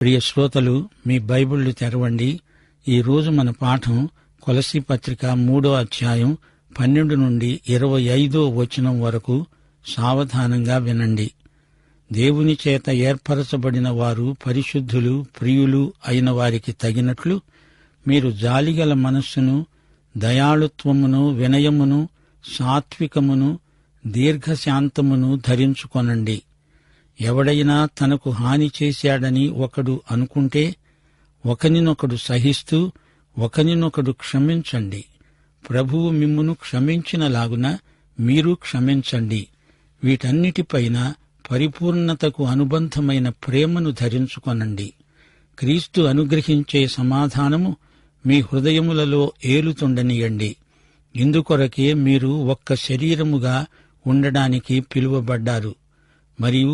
ప్రియ శ్రోతలు, మీ బైబిళ్లు తెరవండి. ఈరోజు మన పాఠం కొలస్సీ పత్రిక 3వ అధ్యాయం 12 నుండి 25వ వచనం వరకు. సావధానంగా వినండి. దేవుని చేత ఏర్పరచబడిన వారు పరిశుద్ధులు, ప్రియులు అయిన వారికి తగినట్లు మీరు జాలిగల మనస్సును, దయాళుత్వమును, వినయమును, సాత్వికమును, దీర్ఘశాంతమును ధరించుకొనండి. ఎవడైనా తనకు హాని చేశాడని ఒకడు అనుకుంటే ఒకనినొకడు సహిస్తూ ఒకనినొకడు క్షమించండి. ప్రభువు మిమ్మును క్షమించినలాగున మీరు క్షమించండి. వీటన్నిటిపైన పరిపూర్ణతకు అనుబంధమైన ప్రేమను ధరించుకొనండి. క్రీస్తు అనుగ్రహించే సమాధానము మీ హృదయములలో ఏలుతుండనియండి. ఇందుకొరకే మీరు ఒక్క శరీరముగా ఉండడానికి పిలువబడ్డారు. మరియు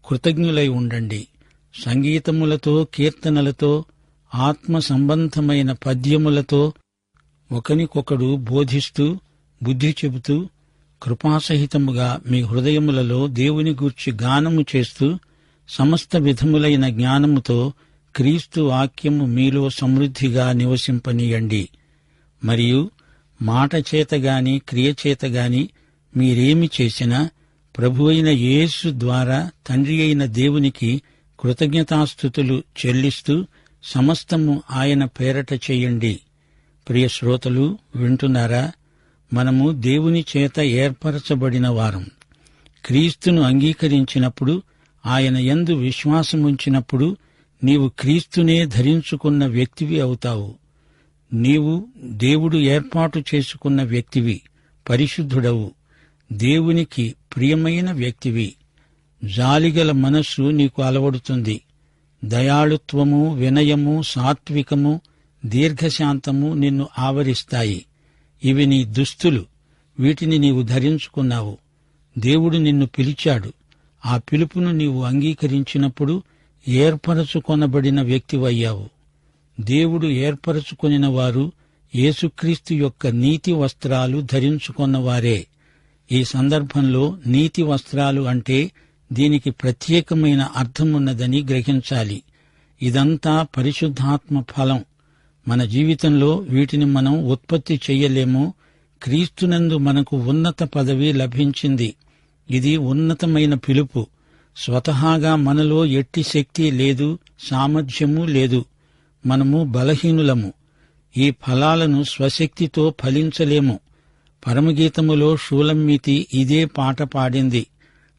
కృతజ్ఞులై ఉండండి. సంగీతములతో, కీర్తనలతో, ఆత్మ సంబంధమైన పద్యములతో ఒకనికొకడు బోధిస్తూ, బుద్ధి చెబుతూ, కృపాసహితముగా మీ హృదయములలో దేవుని గూర్చి గానము చేస్తూ, సమస్త విధములైన జ్ఞానముతో క్రీస్తు వాక్యము మీలో సమృద్ధిగా నివసింపనీయండి. మరియు మాట చేతగాని క్రియచేతగాని మీరేమి చేసినా ప్రభువైన యేసు ద్వారా తండ్రి అయిన దేవునికి కృతజ్ఞతాస్తుతులు చెల్లిస్తూ సమస్తము ఆయన పేరట చెయ్యండి. ప్రియ శ్రోతలు, వింటున్నారా? మనము దేవుని చేత ఏర్పరచబడిన వారం. క్రీస్తును అంగీకరించినప్పుడు, ఆయన యందు విశ్వాసముంచినప్పుడు నీవు క్రీస్తునే ధరించుకున్న వ్యక్తివి అవుతావు. నీవు దేవుడు ఏర్పాటు చేసుకున్న వ్యక్తివి, పరిశుద్ధుడవు, దేవునికి ప్రియమైన వ్యక్తివి. జాలిగల మనస్సు నీకు అలవడుతుంది. దయాళుత్వము, వినయము, సాత్వికము, దీర్ఘశాంతము నిన్ను ఆవరిస్తాయి. ఇవి నీ దుస్తులు. వీటిని నీవు ధరించుకున్నావు. దేవుడు నిన్ను పిలిచాడు. ఆ పిలుపును నీవు అంగీకరించినప్పుడు ఏర్పరచుకొనబడిన వ్యక్తివయ్యావు. దేవుడు ఏర్పరచుకొనిన వారు యేసుక్రీస్తు యొక్క నీతి వస్త్రాలు ధరించుకొన్నవారే. ఈ సందర్భంలో నీతి వస్త్రాలు అంటే దీనికి ప్రత్యేకమైన అర్థమున్నదని గ్రహించాలి. ఇదంతా పరిశుద్ధాత్మ ఫలం. మన జీవితంలో వీటిని మనం ఉత్పత్తి చెయ్యలేము. క్రీస్తునందు మనకు ఉన్నత పదవి లభించింది. ఇది ఉన్నతమైన పిలుపు. స్వతహాగా మనలో ఎట్టి శక్తి లేదు, సామర్థ్యము లేదు. మనము బలహీనులము. ఈ ఫలాలను స్వశక్తితో ఫలించలేము. పరమగీతములో షూలమ్మీతి ఇదే పాట పాడింది.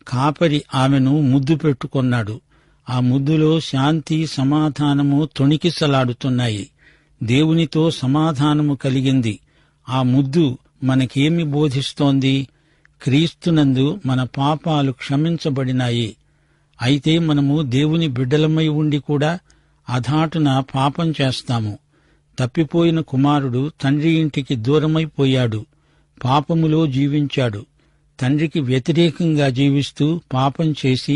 కాపరి ఆమెను ముద్దు పెట్టుకొన్నాడు. ఆ ముద్దులో శాంతి, సమాధానము తొణికిసలాడుతున్నాయి. దేవునితో సమాధానము కలిగింది. ఆ ముద్దు మనకేమి బోధిస్తోంది? క్రీస్తునందు మన పాపాలు క్షమించబడినాయి. అయితే మనము దేవుని బిడ్డలమై ఉండి కూడా అధాటున పాపం చేస్తాము. తప్పిపోయిన కుమారుడు తండ్రి ఇంటికి దూరమైపోయాడు. పాపములో జీవించాడు. తండ్రికి వ్యతిరేకంగా జీవిస్తూ పాపం చేసి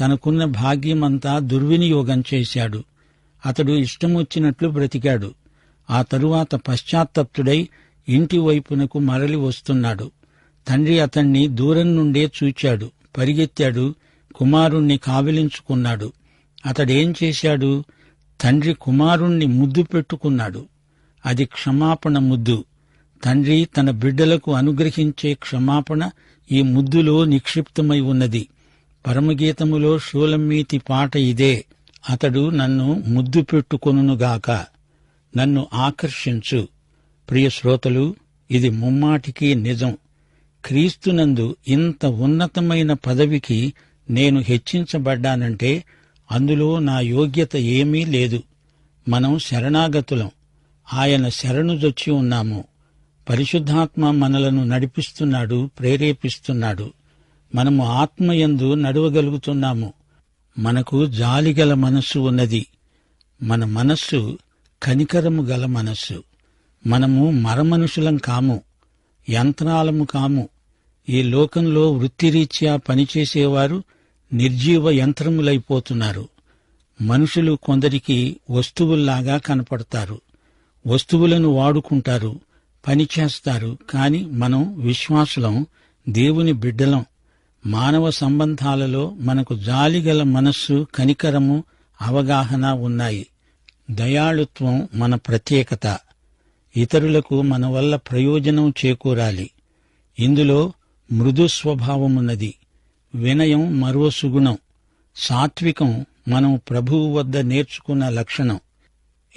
తనకున్న భాగ్యమంతా దుర్వినియోగం చేశాడు. అతడు ఇష్టమొచ్చినట్లు బ్రతికాడు. ఆ తరువాత పశ్చాత్తప్తుడై ఇంటి వైపునకు మరలి వస్తున్నాడు. తండ్రి అతణ్ణి దూరం నుండే చూచాడు. పరిగెత్తాడు. కుమారుణ్ణి కావిలించుకున్నాడు. అతడేం చేశాడు? తండ్రి కుమారుణ్ణి ముద్దు పెట్టుకున్నాడు. అది క్షమాపణ ముద్దు. తండ్రి తన బిడ్డలకు అనుగ్రహించే క్షమాపణ ఈ ముద్దులో నిక్షిప్తమై ఉన్నది. పరమగీతములో షూలమ్మీతి పాట ఇదే. అతడు నన్ను ముద్దు పెట్టుకొనుగాక, నన్ను ఆకర్షించు. ప్రియ శ్రోతలు, ఇది ముమ్మాటికి నిజం. క్రీస్తునందు ఇంత ఉన్నతమైన పదవికి నేను హెచ్చించబడ్డానంటే అందులో నా యోగ్యత ఏమీ లేదు. మనం శరణాగతులం. ఆయన శరణుజొచ్చి ఉన్నాము. పరిశుద్ధాత్మ మనలను నడిపిస్తున్నాడు, ప్రేరేపిస్తున్నాడు. మనము ఆత్మయందు నడవగలుగుతున్నాము. మనకు జాలిగల మనస్సు ఉన్నది. మన మనస్సు కనికరము గల మనస్సు. మనము మరమనుషులం కాము, యంత్రాలము కాము. ఈ లోకంలో వృత్తిరీత్యా పనిచేసేవారు నిర్జీవ యంత్రములైపోతున్నారు. మనుషులు కొందరికి వస్తువుల్లాగా కనపడతారు. వస్తువులను వాడుకుంటారు, పనిచేస్తారు. కాని మనం విశ్వాసులం, దేవుని బిడ్డలం. మానవ సంబంధాలలో మనకు జాలిగల మనస్సు, కనికరము, అవగాహన ఉన్నాయి. దయాళుత్వం మన ప్రత్యేకత. ఇతరులకు మన వల్ల ప్రయోజనం చేకూరాలి. ఇందులో మృదు స్వభావమున్నది. వినయం మరో సుగుణం. సాత్వికం మనం ప్రభువు వద్ద నేర్చుకున్న లక్షణం.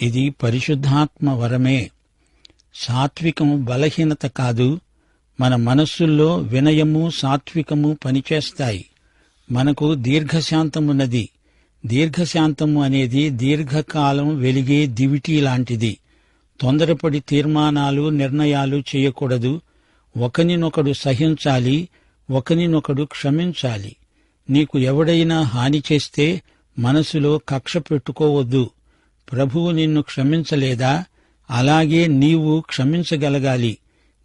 ఇది పరిశుద్ధాత్మ వరమే. సాత్వికం బలహీనత కాదు. మన మనస్సుల్లో వినయము, సాత్వికము పనిచేస్తాయి. మనకు దీర్ఘశాంతమున్నది. దీర్ఘశాంతము అనేది దీర్ఘకాలం వెలిగే దివిటీ లాంటిది. తొందరపడి తీర్మానాలు, నిర్ణయాలు చేయకూడదు. ఒకనినొకడు సహించాలి, ఒకనినొకడు క్షమించాలి. నీకు ఎవడైనా హాని చేస్తే మనసులో కక్ష పెట్టుకోవద్దు. ప్రభువు నిన్ను క్షమించలేదా? అలాగే నీవు క్షమించగలగాలి.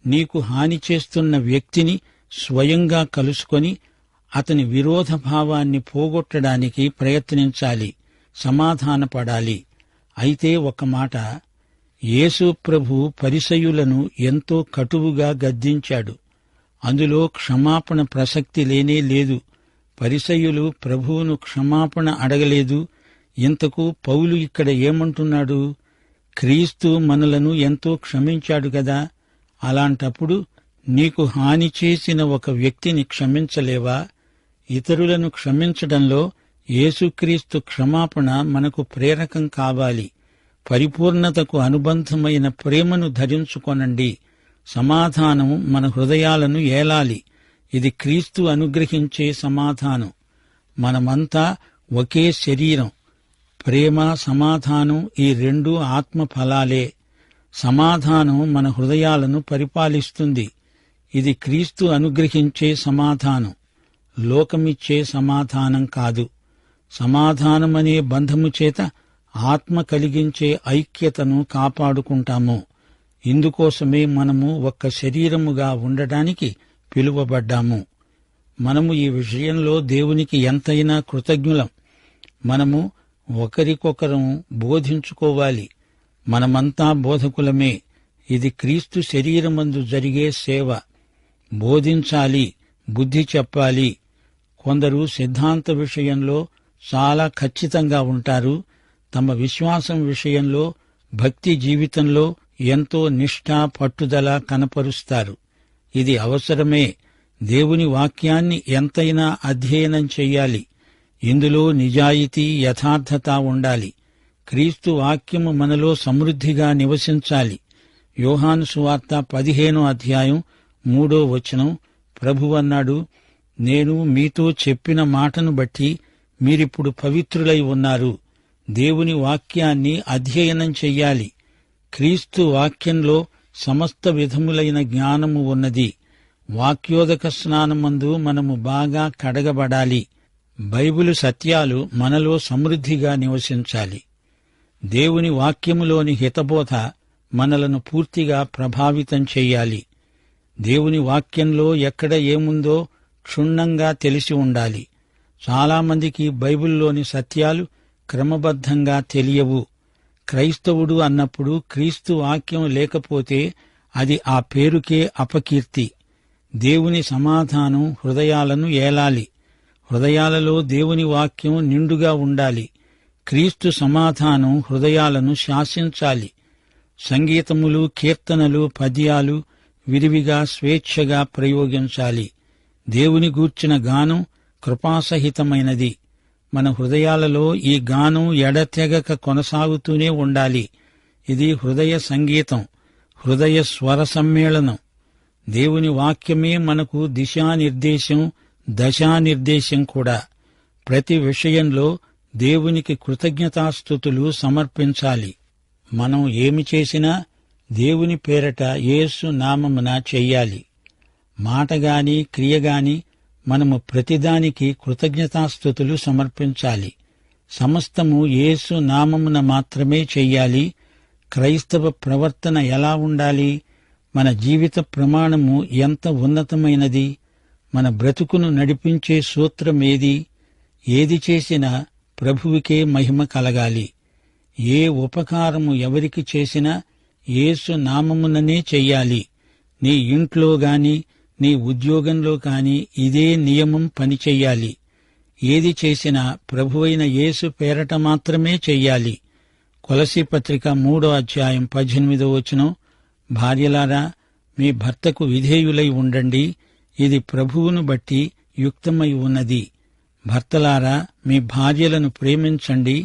నీకు హాని చేస్తున్న వ్యక్తిని స్వయంగా కలుసుకొని అతని విరోధభావాన్ని పోగొట్టడానికి ప్రయత్నించాలి, సమాధానపడాలి. అయితే ఒక మాట, యేసు ప్రభు పరిసయ్యులను ఎంతో కటువుగా గద్దించాడు. అందులో క్షమాపణ ప్రసక్తి లేనే లేదు. పరిసయ్యులు ప్రభువును క్షమాపణ అడగలేదు. ఇంతకు పౌలు ఇక్కడ ఏమంటున్నాడు? క్రీస్తు మనలను ఎంతో క్షమించాడు గదా. అలాంటప్పుడు నీకు హాని చేసిన ఒక వ్యక్తిని క్షమించలేవా? ఇతరులను క్షమించడంలో యేసుక్రీస్తు క్షమాపణ మనకు ప్రేరకం కావాలి. పరిపూర్ణతకు అనుబంధమైన ప్రేమను ధరించుకొనండి. సమాధానం మన హృదయాలను ఏలాలి. ఇది క్రీస్తు అనుగ్రహించే సమాధానం. మనమంతా ఒకే శరీరం. ప్రేమ, సమాధానం ఈ రెండూ ఆత్మ ఫలాలే. సమాధానం మన హృదయాలను పరిపాలిస్తుంది. ఇది క్రీస్తు అనుగ్రహించే సమాధానం, లోకమిచ్చే సమాధానం కాదు. సమాధానమనే బంధము చేత ఆత్మ కలిగించే ఐక్యతను కాపాడుకుంటాము. ఇందుకోసమే మనము ఒక్క శరీరముగా ఉండడానికి పిలువబడ్డాము. మనము ఈ విషయంలో దేవునికి ఎంతైనా కృతజ్ఞులం. మనము ఒకరికొకరం బోధించుకోవాలి. మనమంతా బోధకులమే. ఇది క్రీస్తు శరీరమందు జరిగే సేవ. బోధించాలి, బుద్ధి చెప్పాలి. కొందరు సిద్ధాంత విషయంలో చాలా ఖచ్చితంగా ఉంటారు. తమ విశ్వాసం విషయంలో, భక్తి జీవితంలో ఎంతో నిష్ఠ, పట్టుదల కనపరుస్తారు. ఇది అవసరమే. దేవుని వాక్యాన్ని ఎంతైనా అధ్యయనం చెయ్యాలి. ఇందులో నిజాయితీ, యథార్థత ఉండాలి. క్రీస్తు వాక్యము మనలో సమృద్ధిగా నివసించాలి. యోహాను సువార్త 15వ అధ్యాయం 3వ వచనం ప్రభువన్నాడు, నేను మీతో చెప్పిన మాటను బట్టి మీరిప్పుడు పవిత్రులై ఉన్నారు. దేవుని వాక్యాన్ని అధ్యయనం చెయ్యాలి. క్రీస్తు వాక్యంలో సమస్త విధములైన జ్ఞానము ఉన్నది. వాక్యోదక స్నానమందు మనము బాగా కడగబడాలి. బైబిలు సత్యాలు మనలో సమృద్ధిగా నివసించాలి. దేవుని వాక్యములోని హితబోధ మనలను పూర్తిగా ప్రభావితం చెయ్యాలి. దేవుని వాక్యంలో ఎక్కడ ఏముందో క్షుణ్ణంగా తెలిసి ఉండాలి. చాలామందికి బైబిల్లోని సత్యాలు క్రమబద్ధంగా తెలియవు. క్రైస్తవుడు అన్నప్పుడు క్రీస్తు వాక్యం లేకపోతే అది ఆ పేరుకే అపకీర్తి. దేవుని సమాధానం హృదయాలను ఏలాలి. హృదయాలలో దేవుని వాక్యం నిండుగా ఉండాలి. క్రీస్తు సమాధానం హృదయాలను శాసించాలి. సంగీతములు, కీర్తనలు, పద్యాలు విరివిగా స్వేచ్ఛగా ప్రయోగించాలి. దేవుని గూర్చిన గానం కృపాసహితమైనది. మన హృదయాలలో ఈ గానం ఎడతెగక కొనసాగుతూనే ఉండాలి. ఇది హృదయ సంగీతం, హృదయ స్వర సమ్మేళనం. దేవుని వాక్యమే మనకు దిశానిర్దేశం, దశానిర్దేశం కూడా. ప్రతి విషయంలో దేవునికి కృతజ్ఞతాస్తుతులు సమర్పించాలి. మనం ఏమి చేసినా దేవుని పేరట యేసు నామమున చెయ్యాలి. మాటగాని, క్రియగాని మనము ప్రతిదానికి కృతజ్ఞతాస్తుతులు సమర్పించాలి. సమస్తము యేసు నామమున మాత్రమే చెయ్యాలి. క్రైస్తవ ప్రవర్తన ఎలా ఉండాలి? మన జీవిత ప్రమాణము ఎంత ఉన్నతమైనది? మన బ్రతుకును నడిపించే సూత్రమేది? ఏది చేసినా ప్రభువుకే మహిమ కలగాలి. ఏ ఉపకారము ఎవరికి చేసినా యేసు నామముననే చెయ్యాలి. నీ ఇంట్లో గాని, నీ ఉద్యోగంలో కాని ఇదే నియమం పనిచెయ్యాలి. ఏది చేసినా ప్రభువైన యేసు పేరట మాత్రమే చెయ్యాలి. కొలసీ పత్రిక 3:18 భార్యలారా, మీ భర్తకు విధేయులై ఉండండి, ఇది ప్రభువును బట్టి యుక్తమై ఉన్నది. భర్తలారా, మీ భార్యలను ప్రేమించండి,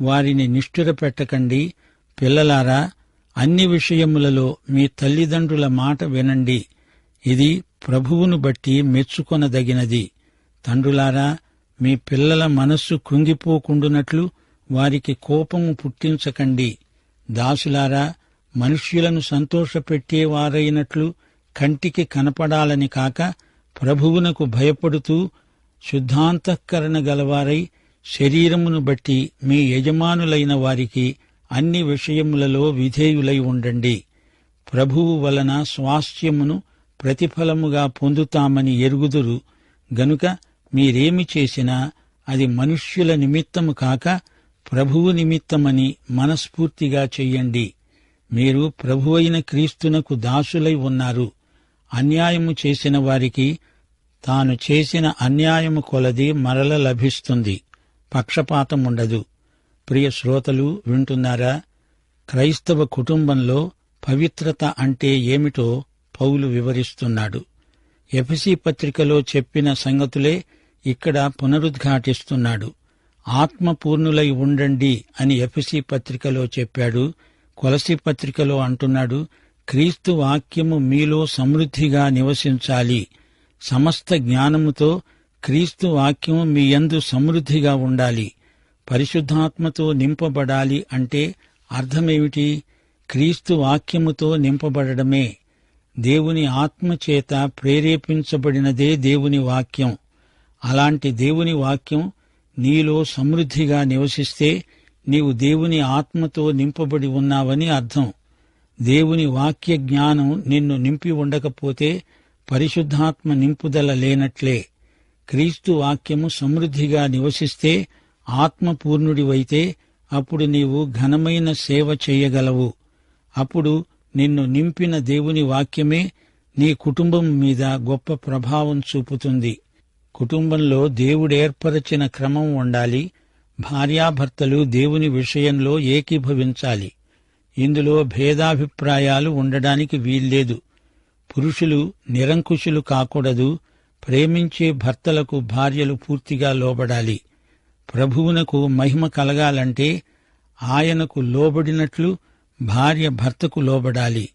వారిని నిష్ఠురపెట్టకండి. పిల్లలారా, అన్ని విషయములలో మీ తల్లిదండ్రుల మాట వినండి, ఇది ప్రభువును బట్టి మెచ్చుకొనదగినది. తండ్రులారా, మీ పిల్లల మనస్సు కృంగిపోకుండునట్లు వారికి కోపము పుట్టించకండి. దాసులారా, మనుష్యులను సంతోషపెట్టేవారైనట్లు కంటికి కనపడాలని కాక ప్రభువునకు భయపడుతూ శుద్ధాంతఃకరణ గలవారై శరీరమును బట్టి మీ యజమానులైన వారికి అన్ని విషయములలో విధేయులై ఉండండి. ప్రభువు వలన స్వాస్థ్యమును ప్రతిఫలముగా పొందుతామని ఎరుగుదురు గనుక మీరేమి చేసినా అది మనుష్యుల నిమిత్తము కాక ప్రభువు నిమిత్తమని మనస్ఫూర్తిగా చెయ్యండి. మీరు ప్రభువైన క్రీస్తునకు దాసులై ఉన్నారు. అన్యాయము చేసిన వారికి తాను చేసిన అన్యాయము కొలది మరల లభిస్తుంది. పక్షపాతముండదు. ప్రియ శ్రోతలు వింటున్నారా? క్రైస్తవ కుటుంబంలో పవిత్రత అంటే ఏమిటో పౌలు వివరిస్తున్నాడు. ఎఫెసీ పత్రికలో చెప్పిన సంగతులే ఇక్కడ పునరుద్ఘాటిస్తున్నాడు. ఆత్మపూర్ణులై ఉండండి అని ఎఫెసీ పత్రికలో చెప్పాడు. కొలసీ పత్రికలో అంటున్నాడు, క్రీస్తు వాక్యము మీలో సమృద్ధిగా నివసించాలి. సమస్త జ్ఞానముతో క్రీస్తు వాక్యము మీ యందు సమృద్ధిగా ఉండాలి. పరిశుద్ధాత్మతో నింపబడాలి అంటే అర్థమేమిటి? క్రీస్తు వాక్యముతో నింపబడడమే. దేవుని ఆత్మచేత ప్రేరేపించబడినదే దేవుని వాక్యం. అలాంటి దేవుని వాక్యం నీలో సమృద్ధిగా నివసిస్తే నీవు దేవుని ఆత్మతో నింపబడి ఉన్నావని అర్థం. దేవుని వాక్య జ్ఞానం నిన్ను నింపి ఉండకపోతే పరిశుద్ధాత్మ నింపుదల లేనట్లే. క్రీస్తు వాక్యము సమృద్ధిగా నివసిస్తే ఆత్మపూర్ణుడివైతే అప్పుడు నీవు ఘనమైన సేవ చేయగలవు. అప్పుడు నిన్ను నింపిన దేవుని వాక్యమే నీ కుటుంబం మీద గొప్ప ప్రభావం చూపుతుంది. కుటుంబంలో దేవుడేర్పరచిన క్రమం ఉండాలి. భార్యాభర్తలు దేవుని విషయంలో ఏకీభవించాలి. ఇందులో భేదాభిప్రాయాలు ఉండడానికి వీల్లేదు. పురుషులు నిరంకుశులు కాకూడదు. ప్రేమించే భర్తలకు భార్యలు పూర్తిగా లోబడాలి. ప్రభువునకు మహిమ కలగాలంటే ఆయనకు లోబడినట్లు భార్య భర్తకు లోబడాలి.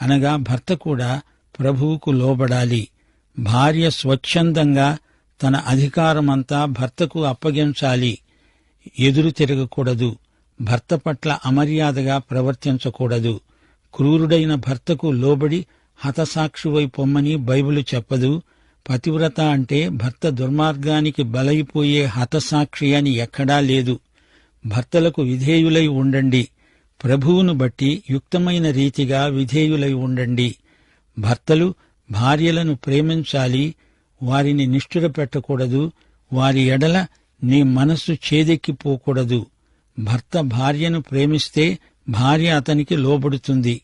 అనగా భర్త కూడా ప్రభువుకు లోబడాలి. భార్య స్వచ్ఛందంగా తన అధికారమంతా భర్తకు అప్పగించాలి. ఎదురు తిరగకూడదు. భర్త పట్ల అమర్యాదగా ప్రవర్తించకూడదు. క్రూరుడైన భర్తకు లోబడి హతసాక్షివై పొమ్మని బైబిలు చెప్పదు. పతివ్రత అంటే భర్త దుర్మార్గానికి బలైపోయే హతసాక్షి అని ఎక్కడా లేదు. భర్తలకు విధేయులై ఉండండి. ప్రభువును బట్టి యుక్తమైన రీతిగా విధేయులై ఉండండి. భర్తలు భార్యలను ప్రేమించాలి. వారిని నిష్ఠురపెట్టకూడదు. వారి ఎడల నీ మనస్సు చేదెక్కిపోకూడదు. భర్త భార్యను ప్రేమిస్తే భార్య అతనికి లోబడుతుంది.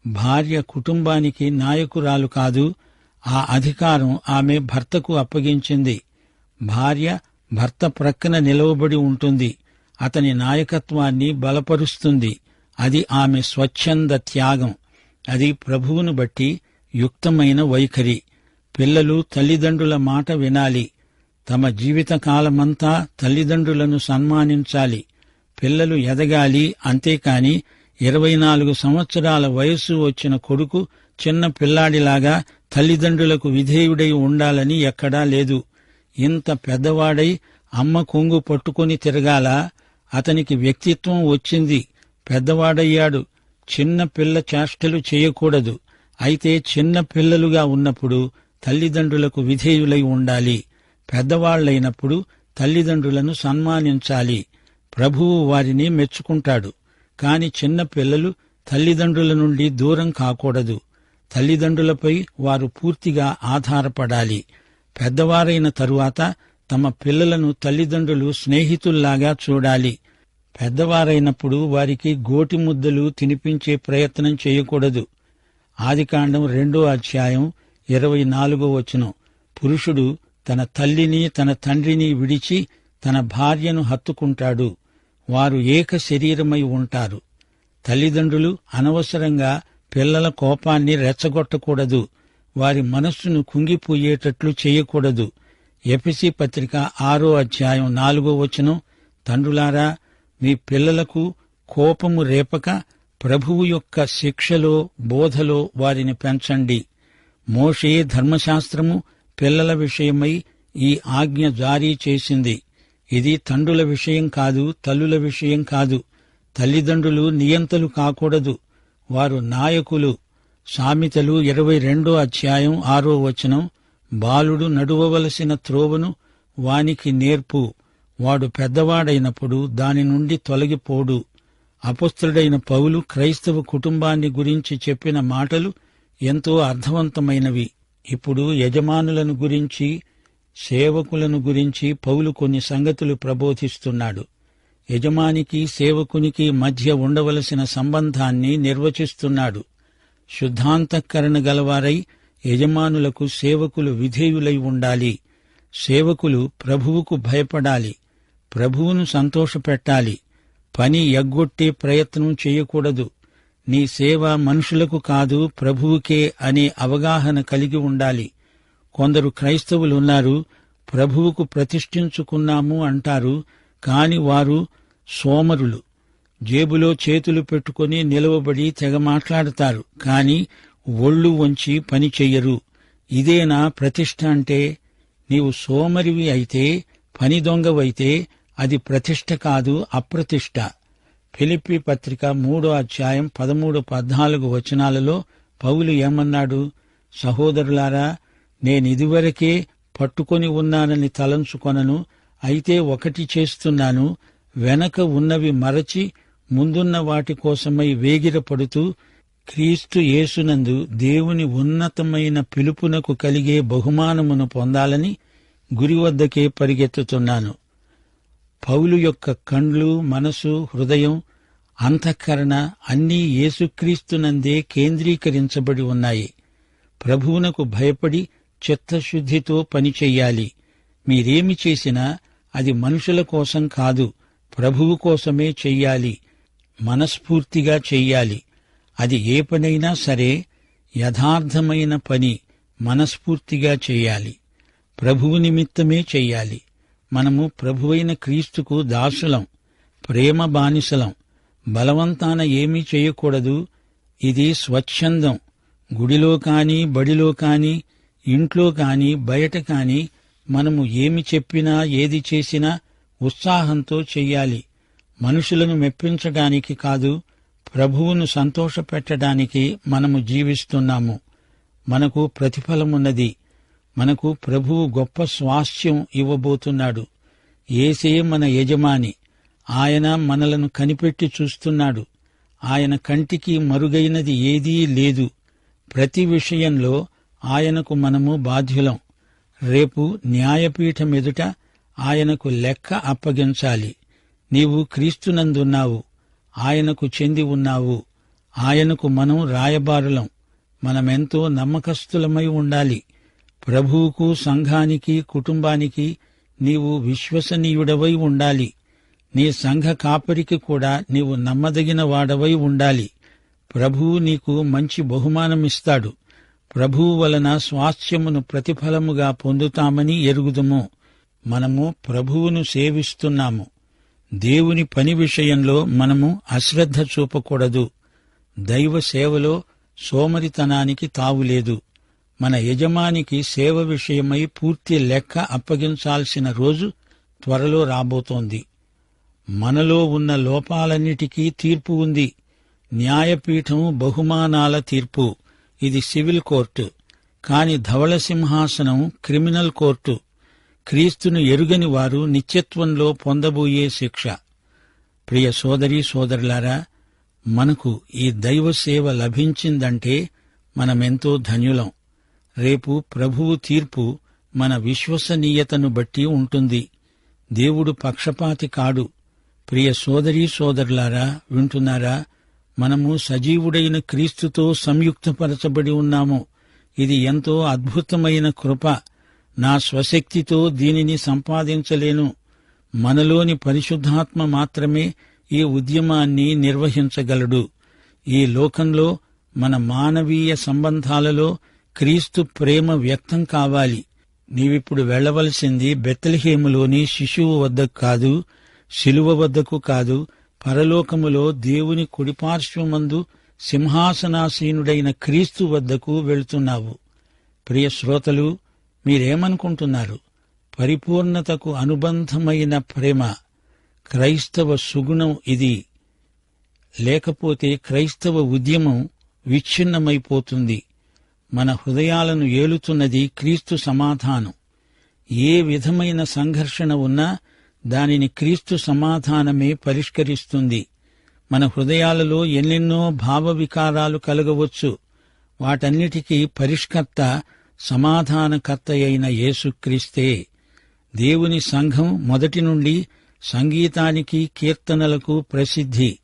భార్య కుటుంబానికి నాయకురాలు కాదు. ఆ అధికారం ఆమె భర్తకు అప్పగించింది. భార్య భర్త ప్రక్కన నిలవబడి ఉంటుంది. అతని నాయకత్వాన్ని బలపరుస్తుంది. అది ఆమె స్వచ్ఛంద త్యాగం. అది ప్రభువును బట్టి యుక్తమైన వైఖరి. పిల్లలు తల్లిదండ్రుల మాట వినాలి. తమ జీవితకాలమంతా తల్లిదండ్రులను సన్మానించాలి. పిల్లలు ఎదగాలి. అంతేకాని 24 సంవత్సరాల వయస్సు వచ్చిన కొడుకు చిన్న పిల్లాడిలాగా తల్లిదండ్రులకు విధేయుడై ఉండాలని ఎక్కడా లేదు. ఇంత పెద్దవాడై అమ్మ కొంగు పట్టుకొని తిరగాల? అతనికి వ్యక్తిత్వం వచ్చింది, పెద్దవాడయ్యాడు. చిన్న పిల్ల చేష్టలు చేయకూడదు. అయితే చిన్న పిల్లలుగా ఉన్నప్పుడు తల్లిదండ్రులకు విధేయులై ఉండాలి. పెద్దవాళ్లైనప్పుడు తల్లిదండ్రులను సన్మానించాలి. ప్రభువు వారిని మెచ్చుకుంటాడు. కాని చిన్న పిల్లలు తల్లిదండ్రుల నుండి దూరం కాకూడదు. తల్లిదండ్రులపై వారు పూర్తిగా ఆధారపడాలి. పెద్దవారైన తరువాత తమ పిల్లలను తల్లిదండ్రులు స్నేహితుల్లాగా చూడాలి. పెద్దవారైనప్పుడు వారికి గోటి ముద్దలు తినిపించే ప్రయత్నం చేయకూడదు. ఆదికాండం 2వ అధ్యాయం 24వ వచనం. పురుషుడు తన తల్లిని తన తండ్రిని విడిచి తన భార్యను హత్తుకుంటాడు. వారు ఏక శరీరమై ఉంటారు. తల్లిదండ్రులు అనవసరంగా పిల్లల కోపాన్ని రెచ్చగొట్టకూడదు. వారి మనస్సును కుంగిపోయేటట్లు చేయకూడదు. ఎఫెసీ పత్రిక 6వ అధ్యాయం 4వ వచనం, తండ్రులారా, మీ పిల్లలకు కోపము రేపక ప్రభువు యొక్క శిక్షలో బోధలో వారిని పెంచండి. మోషే ధర్మశాస్త్రము పిల్లల విషయమై ఈ ఆజ్ఞ జారీ చేసింది. ఇది తండ్రుల విషయం కాదు, తల్లుల విషయం కాదు. తల్లిదండ్రులు నియంతలు కాకూడదు, వారు నాయకులు. సామెతలు 22వ అధ్యాయం 6వ వచనం, బాలుడు నడువవలసిన త్రోవను వానికి నేర్పు, వాడు పెద్దవాడైనప్పుడు దాని నుండి తొలగిపోడు. అపొస్తలుడైన పౌలు క్రైస్తవ కుటుంబాన్ని గురించి చెప్పిన మాటలు ఎంతో అర్థవంతమైనవి. ఇప్పుడు యజమానులను గురించి, సేవకులను గురించి పౌలు కొన్ని సంగతులు ప్రబోధిస్తున్నాడు. యజమానికి సేవకునికి మధ్య ఉండవలసిన సంబంధాన్ని నిర్వచిస్తున్నాడు. శుద్ధాంతఃకరణ గలవారై యజమానులకు సేవకులు విధేయులై ఉండాలి. సేవకులు ప్రభువుకు భయపడాలి, ప్రభువును సంతోషపెట్టాలి. పని ఎగ్గొట్టే ప్రయత్నం చేయకూడదు. నీ సేవ మనుషులకు కాదు, ప్రభువుకే అనే అవగాహన కలిగి ఉండాలి. కొందరు క్రైస్తవులున్నారు, ప్రభువుకు ప్రతిష్ఠించుకున్నాము అంటారు, కాని వారు సోమరులు. జేబులో చేతులు పెట్టుకుని నిలవబడి తెగ మాట్లాడతారు, కాని ఒళ్ళు వంచి పని చెయ్యరు. ఇదేనా ప్రతిష్ఠ అంటే? నీవు సోమరివి అయితే, పని దొంగవైతే అది ప్రతిష్ఠ కాదు, అప్రతిష్ఠ. ఫిలిప్పీ పత్రిక 3వ అధ్యాయం 13-14 వచనాలలో పౌలు ఏమన్నాడు? సహోదరులారా, నేనిదివరకే పట్టుకొని ఉన్నానని తలంచుకొనను. అయితే ఒకటి చేస్తున్నాను, వెనక ఉన్నవి మరచి ముందున్న వాటి కోసమై వేగిరపడుతూ క్రీస్తు యేసునందు దేవుని ఉన్నతమైన పిలుపునకు కలిగే బహుమానమును పొందాలని గురివద్దకే పరిగెత్తుతున్నాను. పౌలు యొక్క కండ్లు, మనసు, హృదయం, అంతఃకరణ అన్నీ యేసుక్రీస్తునందే కేంద్రీకరించబడి ఉన్నాయి. ప్రభువునకు భయపడి చిత్తశుద్ధితో పనిచెయ్యాలి. మీరేమి చేసినా అది మనుషుల కోసం కాదు, ప్రభువు కోసమే చెయ్యాలి. మనస్ఫూర్తిగా చెయ్యాలి. అది ఏ పనైనా సరే యథార్థమైన పని మనస్ఫూర్తిగా చెయ్యాలి. ప్రభువు నిమిత్తమే చెయ్యాలి. మనము ప్రభువైన క్రీస్తుకు దాసులం, ప్రేమ బానిసలం. బలవంతాన ఏమీ చేయకూడదు. ఇది స్వచ్ఛందం. గుడిలో కాని, బడిలో కాని, ఇంట్లో కాని, బయట కాని మనము ఏమి చెప్పినా, ఏది చేసినా ఉత్సాహంతో చెయ్యాలి. మనుషులను మెప్పించడానికి కాదు, ప్రభువును సంతోషపెట్టడానికి మనము జీవిస్తున్నాము. మనకు ప్రతిఫలమున్నది. మనకు ప్రభువు గొప్ప స్వాస్థ్యం ఇవ్వబోతున్నాడు. యేసే మన యజమాని. ఆయన మనలను కనిపెట్టి చూస్తున్నాడు. ఆయన కంటికి మరుగైనది ఏదీ లేదు. ప్రతి విషయంలో ఆయనకు మనము బాధ్యులం. రేపు న్యాయపీఠమెదుట ఆయనకు లెక్క అప్పగించాలి. నీవు క్రీస్తునందున్నావు, ఆయనకు చెంది ఉన్నావు. ఆయనకు మనం రాయబారులం. మనమెంతో నమ్మకస్తులమై ఉండాలి. ప్రభువుకు, సంఘానికి, కుటుంబానికి నీవు విశ్వసనీయుడవై ఉండాలి. నీ సంఘ కాపరికి కూడా నీవు నమ్మదగిన వాడవై ఉండాలి. ప్రభువు నీకు మంచి బహుమానమిస్తాడు. ప్రభువు వలన స్వాస్థ్యమును ప్రతిఫలముగా పొందుతామని ఎరుగుదుము. మనము ప్రభువును సేవిస్తున్నాము. దేవుని పని విషయంలో మనము అశ్రద్ధ చూపకూడదు. దైవ సేవలో సోమరితనానికి తావులేదు. మన యజమానికి సేవ విషయమై పూర్తి లెక్క అప్పగించాల్సిన రోజు త్వరలో రాబోతోంది. మనలో ఉన్న లోపాలన్నిటికీ తీర్పు ఉంది. న్యాయపీఠం బహుమానాల తీర్పు. ఇది సివిల్ కోర్టు. కాని ధవళ సింహాసనం క్రిమినల్ కోర్టు. క్రీస్తును ఎరుగని వారు నిత్యత్వంలో పొందబోయే శిక్ష. ప్రియ సోదరీ సోదరులారా, మనకు ఈ దైవ సేవ లభించిందంటే మనమెంతో ధన్యులం. రేపు ప్రభువు తీర్పు మన విశ్వసనీయతను బట్టి ఉంటుంది. దేవుడు పక్షపాతి కాడు. ప్రియ సోదరీ సోదరులారా, వింటున్నారా? మనము సజీవుడైన క్రీస్తుతో సంయుక్తపరచబడి ఉన్నాము. ఇది ఎంతో అద్భుతమైన కృప. నా స్వశక్తితో దీనిని సంపాదించలేను. మనలోని పరిశుద్ధాత్మ మాత్రమే ఈ ఉద్యమాన్ని నిర్వహించగలడు. ఈ లోకంలో మన మానవీయ సంబంధాలలో క్రీస్తు ప్రేమ వ్యక్తం కావాలి. నీవిప్పుడు వెళ్లవలసింది బెత్లెహేములోని శిశువు వద్దకు కాదు, శిలువ వద్దకు కాదు, పరలోకములో దేవుని కుడిపార్శ్వమందు సింహాసనాసీనుడైన క్రీస్తు వద్దకు వెళ్తున్నావు. ప్రియ శ్రోతలు, మీరేమనుకుంటున్నారు? పరిపూర్ణతకు అనుబంధమైన ప్రేమ, క్రైస్తవ సుగుణం ఇది. లేకపోతే క్రైస్తవ ఉద్యమం విచ్ఛిన్నమైపోతుంది. మన హృదయాలను ఏలుతున్నది క్రీస్తు సమాధానం. ఏ విధమైన సంఘర్షణ ఉన్నా దానిని క్రీస్తు సమాధానమే పరిష్కరిస్తుంది. మన హృదయాలలో ఎన్నెన్నో భావ వికారాలు కలగవచ్చు. వాటన్నిటికీ పరిష్కర్త, సమాధానకర్త అయిన యేసుక్రీస్తే. దేవుని సంఘం మొదటి నుండి సంగీతానికి, కీర్తనలకు ప్రసిద్ధి.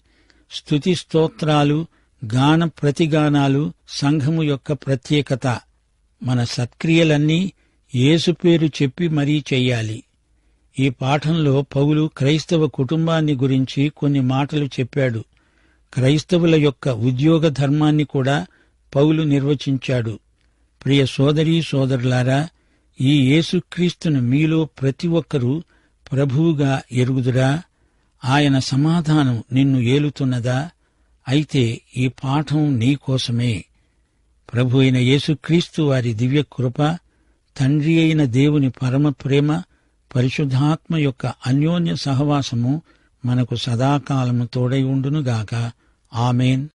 స్తుతి స్తోత్రాలు, గాన ప్రతిగానాలు సంఘము యొక్క ప్రత్యేకత. మన సత్క్రియలన్నీ యేసు పేరు చెప్పి మరీ చెయ్యాలి. ఈ పాఠంలో పౌలు క్రైస్తవ కుటుంబాన్ని గురించి కొన్ని మాటలు చెప్పాడు. క్రైస్తవుల యొక్క ఉద్యోగ ధర్మాన్ని కూడా పౌలు నిర్వచించాడు. ప్రియ సోదరీ సోదరులారా, ఈ యేసుక్రీస్తును మీలో ప్రతి ఒక్కరూ ప్రభువుగా ఎరుగుదురా? ఆయన సమాధానం నిన్ను ఏలుతున్నదా? అయితే ఈ పాఠం నీకోసమే. ప్రభు అయిన యేసుక్రీస్తు వారి దివ్య కృప, తండ్రి అయిన దేవుని పరమ ప్రేమ, పరిశుద్ధాత్మ యొక్క అన్యోన్య సహవాసము మనకు సదాకాలము తోడై ఉండునుగాక. ఆమేన్.